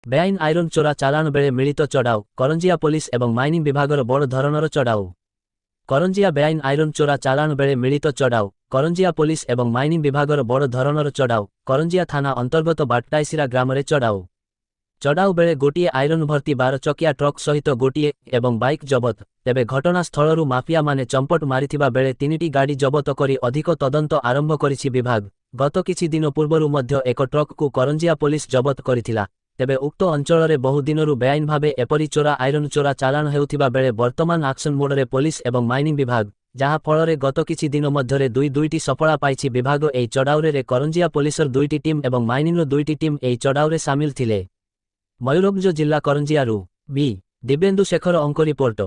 ବେଆଇନ ଆଇରନ୍ ଚୋରା ଚାଲାଣ ବେଳେ ମିଳିତ ଚଢ଼ାଉ କରଞ୍ଜିଆ ପୋଲିସ ଏବଂ ମାଇନିଂ ବିଭାଗର ବଡ଼ ଧରଣର ଚଢ଼ାଉ। କରଞ୍ଜିଆ ବେଆଇନ ଆଇରନ୍ ଚୋରା ଚାଲାଣ ବେଳେ ମିଳିତ ଚଢ଼ାଉ କରଞ୍ଜିଆ ପୋଲିସ ଏବଂ ମାଇନିଂ ବିଭାଗର ବଡ଼ ଧରଣର ଚଢ଼ାଉ କରଞ୍ଜିଆ ଥାନା ଅନ୍ତର୍ଗତ ବାଟ୍ଟାଇସିରା ଗ୍ରାମରେ ଚଢ଼ାଉ। ଚଢ଼ାଉ ବେଳେ ଗୋଟିଏ ଆଇରନ୍ ଭର୍ତ୍ତି 12 ଚକିଆ ଟ୍ରକ୍ ସହିତ ଗୋଟିଏ ଏବଂ ବାଇକ୍ ଜବତ। ତେବେ ଘଟଣାସ୍ଥଳରୁ ମାଫିଆମାନେ ଚମ୍ପଟ ମାରିଥିବା ବେଳେ 3ଟି ଗାଡ଼ି ଜବତ କରି ଅଧିକ ତଦନ୍ତ ଆରମ୍ଭ କରିଛି ବିଭାଗ। ଗତ କିଛି ଦିନ ପୂର୍ବରୁ ମଧ୍ୟ ଏକ ଟ୍ରକ୍କୁ କରଞ୍ଜିଆ ପୋଲିସ ଜବତ କରିଥିଲା। ତେବେ ଉକ୍ତ ଅଞ୍ଚଳରେ ବହୁ ଦିନରୁ ବେଆଇନ ଭାବେ ଏପରି ଚୋରା ଆଇରନ୍ ଚୋରା ଚାଲାଣ ହେଉଥିବା ବେଳେ ବର୍ତ୍ତମାନ ଆକ୍ସନ ମୋଡରେ ପୋଲିସ ଏବଂ ମାଇନିଂ ବିଭାଗ, ଯାହା ଫଳରେ ଗତ କିଛି ଦିନ ମଧ୍ୟରେ ଦୁଇଟି ସଫଳତା ପାଇଛି ବିଭାଗ। ଏହି ଚଢ଼ାଉରେ କରଞ୍ଜିଆ ପୋଲିସର 2ଟି ଟିମ୍ ଏବଂ ମାଇନିଂର 2ଟି ଟିମ୍ ଏହି ଚଢ଼ାଉରେ ସାମିଲ ଥିଲେ। ମୟୂରଭଞ୍ଜ ଜିଲ୍ଲା କରଞ୍ଜିଆରୁ ବି ଦିବ୍ୟେନ୍ଦୁ ଶେଖର ଅଙ୍କ ରିପୋର୍ଟ।